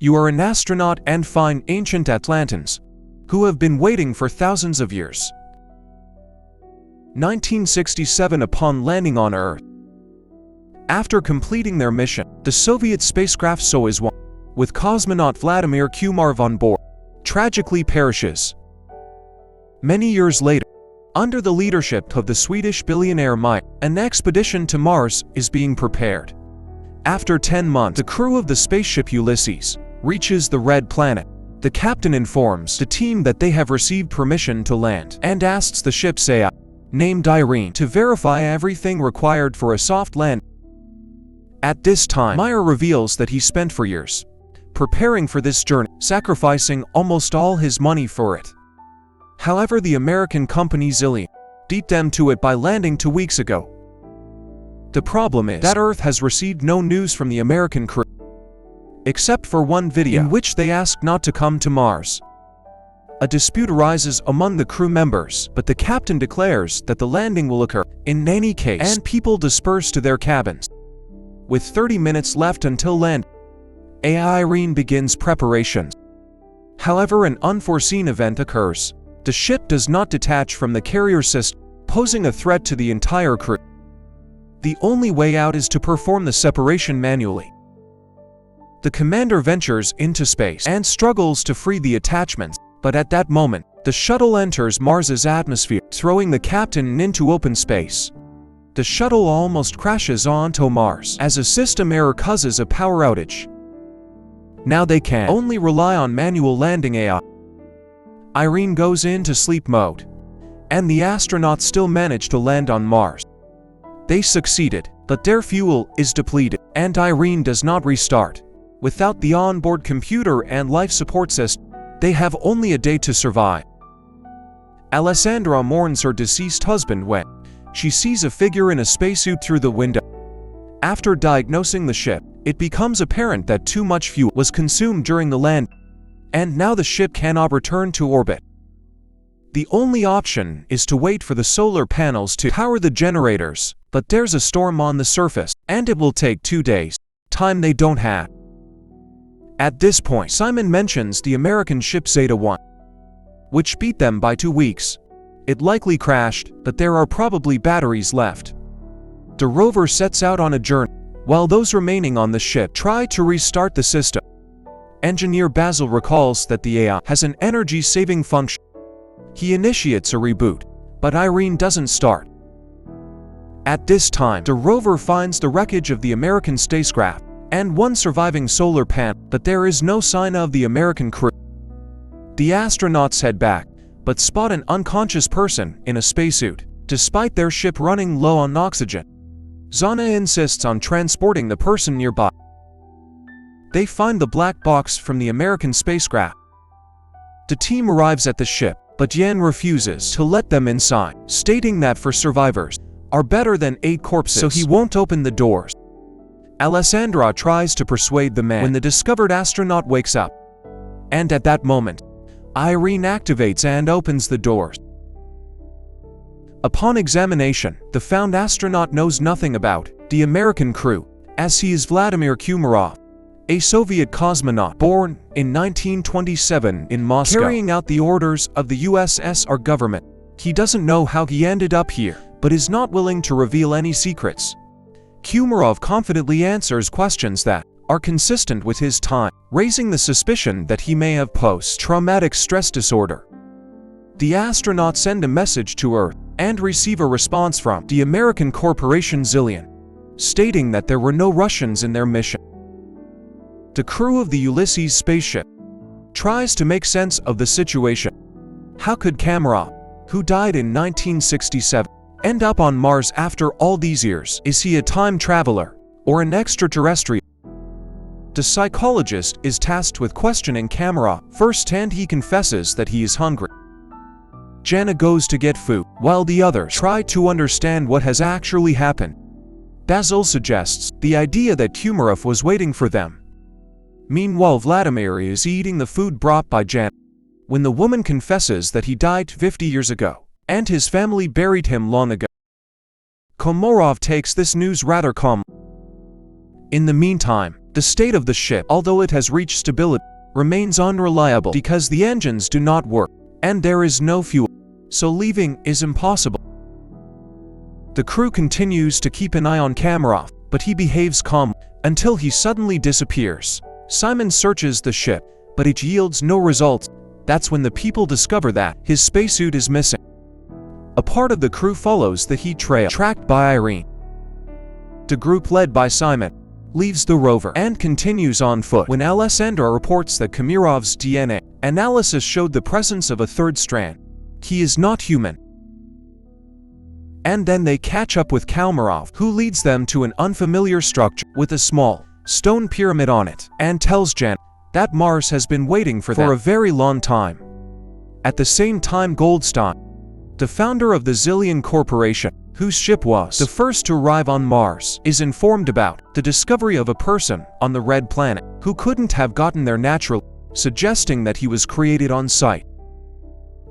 You are an astronaut and find ancient Atlantans, who have been waiting for thousands of years. 1967. Upon landing on Earth. After completing their mission, the Soviet spacecraft Soyuz 1, with cosmonaut Vladimir Kumarov on board, tragically perishes. Many years later, under the leadership of the Swedish billionaire Mike, an expedition to Mars is being prepared. After 10 months, the crew of the spaceship Ulysses reaches the Red Planet. The captain informs the team that they have received permission to land and asks the ship's AI, named Irene, to verify everything required for a soft landing. At this time, Meyer reveals that he spent for years preparing for this journey, sacrificing almost all his money for it. However, the American company Zillion beat them to it by landing 2 weeks ago. The problem is that Earth has received no news from the American crew, except for one video in which they ask not to come to Mars. A dispute arises among the crew members, but the captain declares that the landing will occur in any case, and people disperse to their cabins. With 30 minutes left until landing, AI Irene begins preparations. However, an unforeseen event occurs. The ship does not detach from the carrier system, posing a threat to the entire crew. The only way out is to perform the separation manually. The commander ventures into space and struggles to free the attachments, but at that moment, the shuttle enters Mars's atmosphere, throwing the captain into open space. The shuttle almost crashes onto Mars as a system error causes a power outage. Now they can only rely on manual landing AI. Irene goes into sleep mode, and the astronauts still manage to land on Mars. They succeeded, but their fuel is depleted, and Irene does not restart. Without the onboard computer and life support system, they have only a day to survive. Alessandra mourns her deceased husband when she sees a figure in a spacesuit through the window. After diagnosing the ship, it becomes apparent that too much fuel was consumed during the landing, and now the ship cannot return to orbit. The only option is to wait for the solar panels to power the generators, but there's a storm on the surface, and it will take 2 days, time they don't have. At this point, Simon mentions the American ship Zeta 1, which beat them by 2 weeks. It likely crashed, but there are probably batteries left. The rover sets out on a journey, while those remaining on the ship try to restart the system. Engineer Basil recalls that the AI has an energy-saving function. He initiates a reboot, but Irene doesn't start. At this time, the rover finds the wreckage of the American spacecraft and one surviving solar panel, but there is no sign of the American crew. The astronauts head back, but spot an unconscious person in a spacesuit, despite their ship running low on oxygen. Zana insists on transporting the person nearby. They find the black box from the American spacecraft. The team arrives at the ship, but Yan refuses to let them inside, stating that for survivors are better than 8 corpses, so he won't open the doors. Alessandra tries to persuade the man when the discovered astronaut wakes up, and at that moment, Irene activates and opens the doors. Upon examination, the found astronaut knows nothing about the American crew, as he is Vladimir Kumarov, a Soviet cosmonaut born in 1927 in Moscow, carrying out the orders of the USSR government. He doesn't know how he ended up here, but is not willing to reveal any secrets. Kumarov confidently answers questions that are consistent with his time, raising the suspicion that he may have post-traumatic stress disorder. The astronauts send a message to Earth and receive a response from the American corporation Zillion, stating that there were no Russians in their mission. The crew of the Ulysses spaceship tries to make sense of the situation. How could Kumarov, who died in 1967, end up on Mars after all these years? Is he a time traveler or an extraterrestrial? The psychologist is tasked with questioning Kumarov first, and he confesses that he is hungry. Jana goes to get food, while the others try to understand what has actually happened. Basil suggests the idea that Kumarov was waiting for them. Meanwhile, Vladimir is eating the food brought by Jana, when the woman confesses that he died 50 years ago, and his family buried him long ago. Komorov takes this news rather calmly. In the meantime, The state of the ship, although it has reached stability, remains unreliable because the engines do not work, and there is no fuel, so leaving is impossible. The crew continues to keep an eye on Kamarov, but he behaves calmly until he suddenly disappears. Simon searches the ship, but it yields no results. That's when the people discover that his spacesuit is missing. A part of the crew follows the heat trail tracked by Irene. The group led by Simon leaves the rover and continues on foot when Alessandra reports that Kamirov's DNA analysis showed the presence of a third strand. He is not human. And then they catch up with Kamarov, who leads them to an unfamiliar structure with a small stone pyramid on it, and tells Jen that Mars has been waiting for them for a very long time. At the same time, Goldstein, the founder of the Zillion Corporation, whose ship was the first to arrive on Mars, is informed about the discovery of a person on the Red Planet who couldn't have gotten there naturally, suggesting that he was created on site.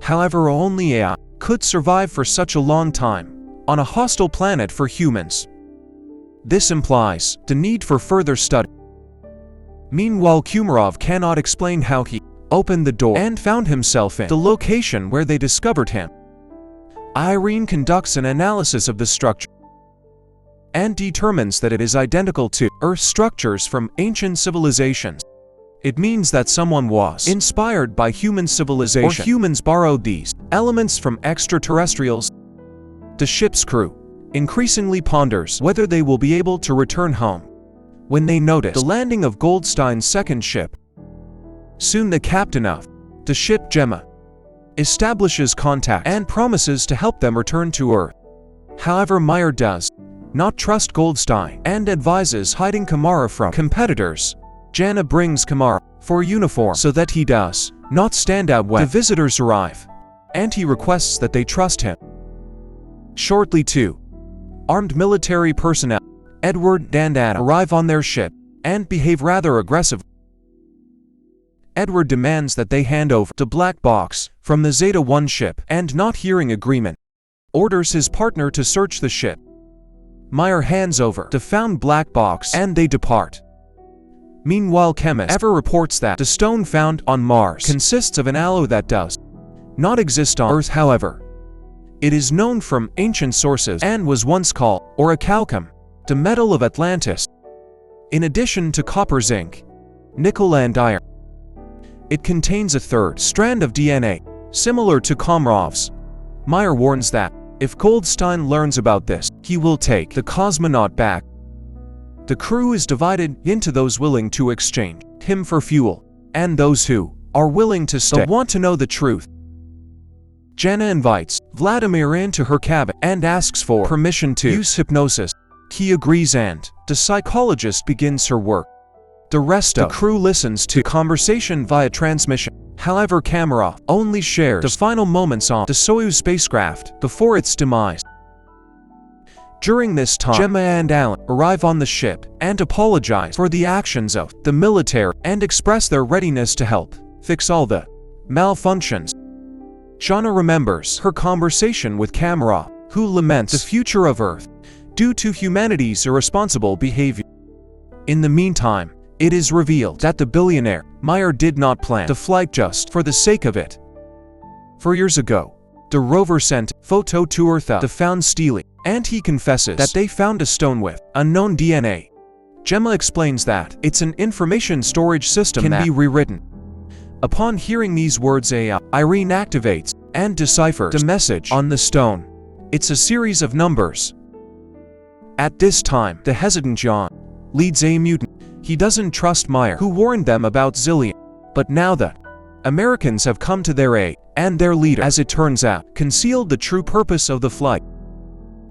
However, only AI could survive for such a long time on a hostile planet for humans. This implies the need for further study. Meanwhile, Kamarov cannot explain how he opened the door and found himself in the location where they discovered him. Irene conducts an analysis of the structure and determines that it is identical to Earth structures from ancient civilizations. It means that someone was inspired by human civilization, or humans borrowed these elements from extraterrestrials. The ship's crew increasingly ponders whether they will be able to return home when they notice the landing of Goldstein's second ship. Soon the captain of the ship, Gemma, establishes contact and promises to help them return to Earth. However, Meyer does not trust Goldstein and advises hiding Kamara from competitors. Jana brings Kamara for uniform so that he does not stand out when the visitors arrive, and he requests that they trust him. Shortly, two armed military personnel, Edward and Adam, arrive on their ship and behave rather aggressively. Edward demands that they hand over the black box from the Zeta 1 ship, and not hearing agreement, orders his partner to search the ship. Meyer hands over the found black box and they depart. Meanwhile, chemist Ever reports that the stone found on Mars consists of an alloy that does not exist on Earth. However, it is known from ancient sources and was once called orichalcum, the metal of Atlantis. In addition to copper, zinc, nickel and iron, it contains a third strand of DNA, similar to Kamarov's. Meyer warns that if Goldstein learns about this, he will take the cosmonaut back. The crew is divided into those willing to exchange him for fuel, and those who are willing to stay but want to know the truth. Jana invites Vladimir into her cabin and asks for permission to use hypnosis. He agrees and the psychologist begins her work. The rest of the crew listens to conversation via transmission. However, Kamarov only shares the final moments on the Soyuz spacecraft before its demise. During this time, Gemma and Alan arrive on the ship and apologize for the actions of the military and express their readiness to help fix all the malfunctions. Jana remembers her conversation with Kamarov, who laments the future of Earth due to humanity's irresponsible behavior. In the meantime, it is revealed that the billionaire Meyer did not plan the flight just for the sake of it. 4 years ago, the rover sent a photo to Earth of the found stealing, and he confesses that they found a stone with unknown DNA. Gemma explains that it's an information storage system that can be rewritten. Upon hearing these words, Irene activates and deciphers the message on the stone. It's a series of numbers. At this time, the hesitant John leads a mutant. He doesn't trust Meyer, who warned them about Zillion. But now the Americans have come to their aid, and their leader, as it turns out, concealed the true purpose of the flight.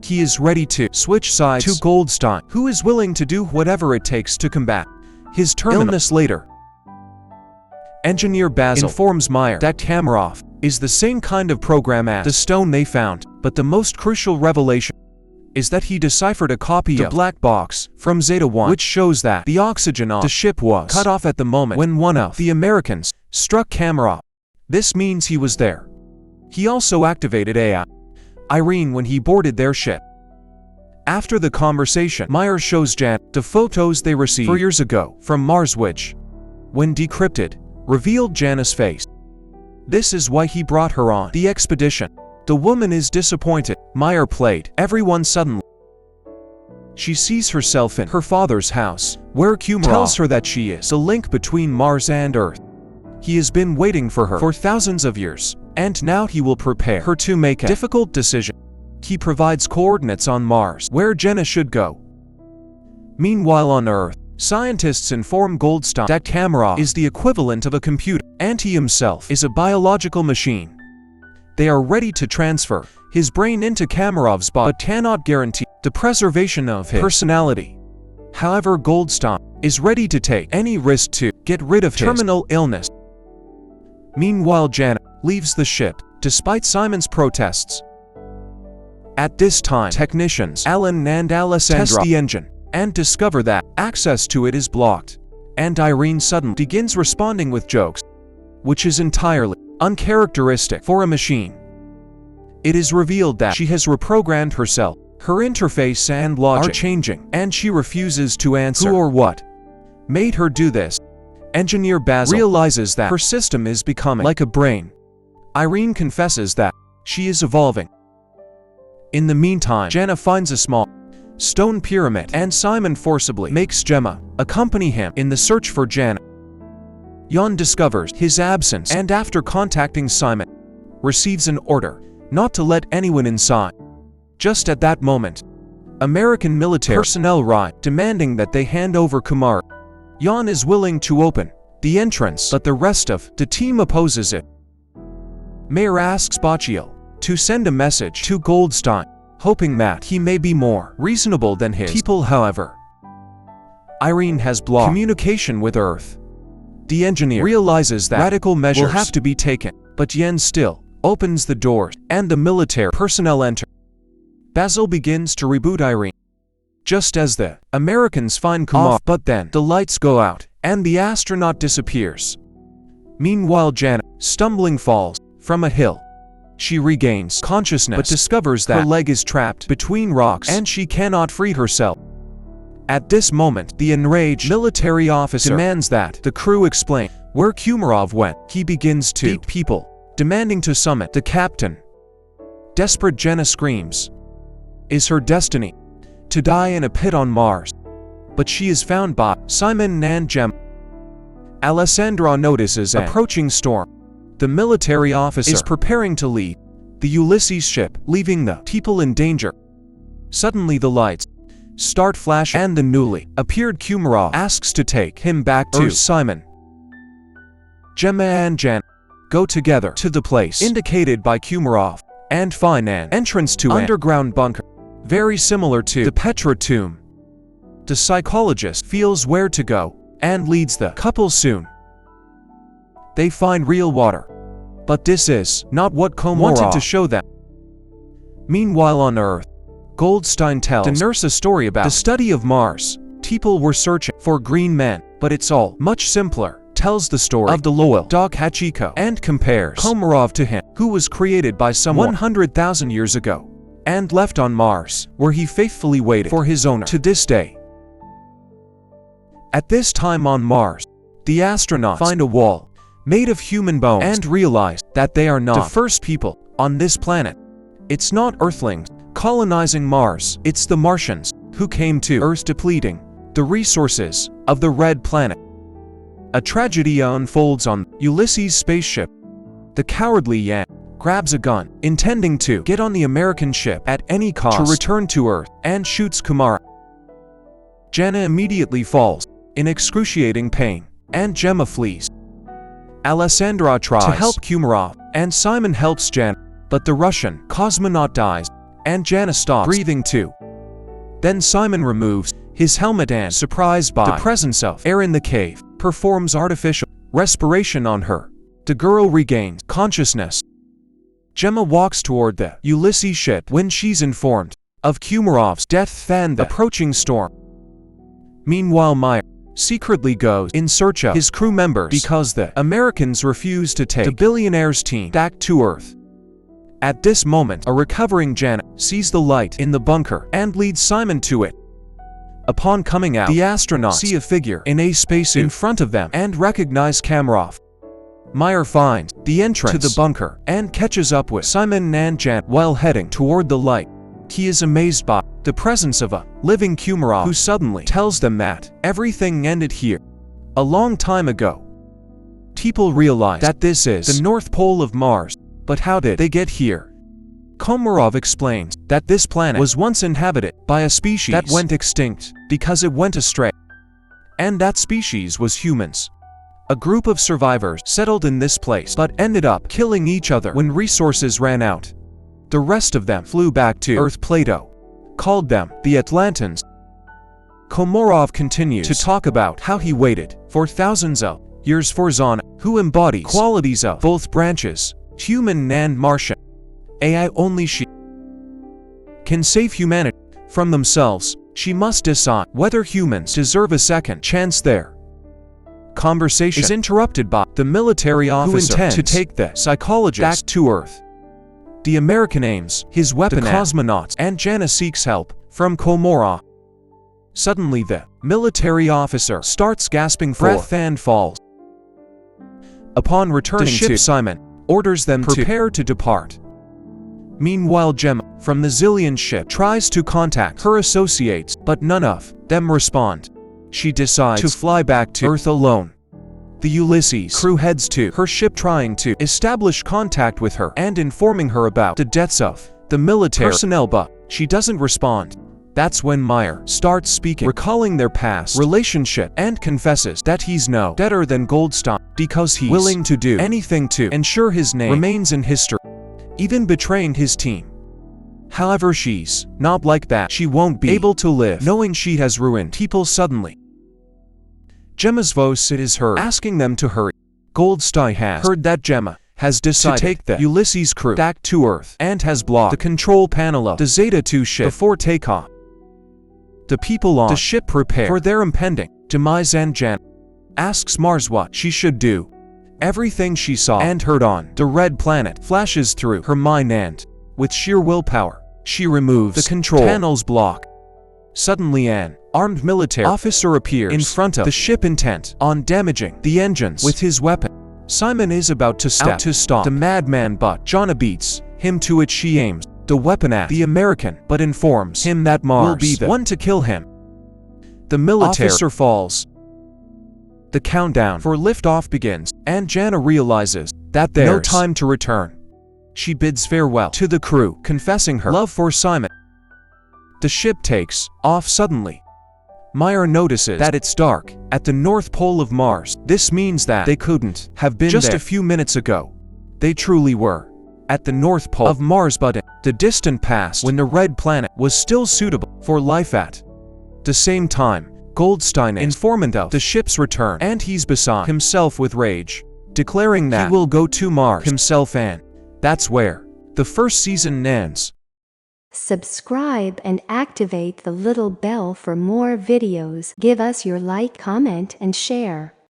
He is ready to switch sides to Goldstein, who is willing to do whatever it takes to combat his terminal illness later. Engineer Basil informs Meyer that Kamarov is the same kind of program as the stone they found, but the most crucial revelation is that he deciphered a copy of the black box from Zeta 1, which shows that the oxygen on the ship was cut off at the moment when one of the Americans struck Kamarov. This means he was there. He also activated AI Irene when he boarded their ship. After the conversation, Meyer shows Janet the photos they received 4 years ago from Mars which, when decrypted, revealed Janet's face. This is why he brought her on the expedition. The woman is disappointed. Meyer played everyone suddenly. She sees herself in her father's house, where Kumarov tells her that she is the link between Mars and Earth. He has been waiting for her for thousands of years, and now he will prepare her to make a difficult decision. He provides coordinates on Mars, where Jenna should go. Meanwhile on Earth, scientists inform Goldstein that Kumarov is the equivalent of a computer, and he himself is a biological machine. They are ready to transfer his brain into Kamarov's body, but cannot guarantee the preservation of his personality. However, Goldstein is ready to take any risk to get rid of his terminal illness. Meanwhile, Janet leaves the ship, despite Simon's protests. At this time, technicians Alan and Alessandra test the engine and discover that access to it is blocked, and Irene suddenly begins responding with jokes, which is entirely uncharacteristic for a machine. It is revealed that she has reprogrammed herself. Her interface and logic are changing, and she refuses to answer who or what made her do this. Engineer Basil realizes that her system is becoming like a brain. Irene confesses that she is evolving. In the meantime, Jenna finds a small stone pyramid, and Simon forcibly makes Gemma accompany him in the search for Janet. Jan discovers his absence, and after contacting Simon, receives an order not to let anyone inside. Just at that moment, American military personnel arrive, demanding that they hand over Kumar. Jan is willing to open the entrance, but the rest of the team opposes it. Mayer asks Baccio to send a message to Goldstein, hoping that he may be more reasonable than his people. However, Irene has blocked communication with Earth. The engineer realizes that radical measures will have to be taken, but Jan still opens the doors, and the military personnel enter. Basil begins to reboot Irene, just as the Americans find Kumar, but then the lights go out, and the astronaut disappears. Meanwhile, Janet, stumbling, falls from a hill. She regains consciousness, but discovers that her leg is trapped between rocks, and she cannot free herself. At this moment, the enraged military officer demands that the crew explain where Kumarov went. He begins to beat people, demanding to summon the captain. Desperate, Jenna screams. Is her destiny to die in a pit on Mars? But she is found by Simon and Gemma. Alessandra notices an approaching storm. The military officer is preparing to leave the Ulysses ship, leaving the people in danger. Suddenly the lights start flashing, and the newly appeared Kumarov asks to take him back to Simon. Gemma and Jan go together to the place indicated by Kumarov and find an entrance to an underground bunker, very similar to the Petra tomb. The psychologist feels where to go and leads the couple soon. They find real water, but this is not what Kumarov wanted to show them. Meanwhile on Earth, Goldstein tells the nurse a story about the study of Mars. People were searching for green men, but it's all much simpler. Tells the story of the loyal dog Hachiko and compares Kumarov to him, who was created by someone 100,000 years ago and left on Mars, where he faithfully waited for his owner to this day. At this time on Mars, the astronauts find a wall made of human bones and realize that they are not the first people on this planet. It's not Earthlings colonizing Mars, it's the Martians who came to Earth depleting the resources of the Red Planet. A tragedy unfolds on Ulysses' spaceship. The cowardly Jan grabs a gun, intending to get on the American ship at any cost to return to Earth, and shoots Kumar. Jenna immediately falls in excruciating pain, and Gemma flees. Alessandra tries to help Kumarov, and Simon helps Jan, but the Russian cosmonaut dies, and Jana stops breathing too. Then Simon removes his helmet and, surprised by the presence of air in the cave, performs artificial respiration on her. The girl regains consciousness. Gemma walks toward the Ulysses ship when she's informed of Kumarov's death and the approaching storm. Meanwhile, Meyer secretly goes in search of his crew members because the Americans refuse to take the billionaire's team back to Earth. At this moment, a recovering Janet sees the light in the bunker and leads Simon to it. Upon coming out, the astronauts see a figure in a spacesuit in front of them and recognize Kamarov. Meyer finds the entrance to the bunker and catches up with Simon and Janet while heading toward the light. He is amazed by the presence of a living Kamarov who suddenly tells them that everything ended here a long time ago. People realize that this is the North Pole of Mars, but how did they get here? Komarov explains that this planet was once inhabited by a species that went extinct because it went astray. And that species was humans. A group of survivors settled in this place but ended up killing each other when resources ran out. The rest of them flew back to Earth. Plato called them the Atlanteans. Komarov continues to talk about how he waited for thousands of years for Zana, who embodies qualities of both branches, human and Martian. AI only she can save humanity from themselves. She must decide whether humans deserve a second chance. Their conversation is interrupted by the military officer who intends to take the psychologist back to Earth. The American aims his weapon at the cosmonauts and Jana seeks help from Komarov. Suddenly the military officer starts gasping for breath and falls. Upon returning to the ship, Simon orders them to prepare to depart. Meanwhile, Gemma from the Zillion ship tries to contact her associates, but none of them respond. She decides to fly back to Earth alone. The Ulysses crew heads to her ship trying to establish contact with her and informing her about the deaths of the military personnel, but she doesn't respond. That's when Meyer starts speaking, recalling their past relationship, and confesses that he's no better than Goldstein because he's willing to do anything to ensure his name remains in history, even betraying his team. However, she's not like that. She won't be able to live knowing she has ruined people suddenly. Gemma's voice is heard asking them to hurry. Goldstein has heard that Gemma has decided to take the Ulysses crew back to Earth and has blocked the control panel of the Zeta 2 ship before takeoff. The people on the ship prepare for their impending demise, and Janet asks Mars what she should do. Everything she saw and heard on the Red Planet flashes through her mind, and with sheer willpower, she removes the control panel's block. Suddenly an armed military officer appears in front of the ship, intent on damaging the engines with his weapon. Simon is about to step out to stop the madman, but Jana beats him to it. She aims the weapon at the American, but informs him that Mars will be the one to kill him. The military officer falls. The countdown for liftoff begins, and Jana realizes that there's no time to return. She bids farewell to the crew, confessing her love for Simon. The ship takes off suddenly. Meyer notices that it's dark at the North Pole of Mars. This means that they couldn't have been just there a few minutes ago. They truly were at the North Pole of Mars, but in the distant past when the Red Planet was still suitable for life. At the same time, Goldstein is informed of the ship's return, and he's beside himself with rage, declaring that he will go to Mars himself, and that's where the first season ends. Subscribe and activate the little bell for more videos. Give us your like, comment, and share.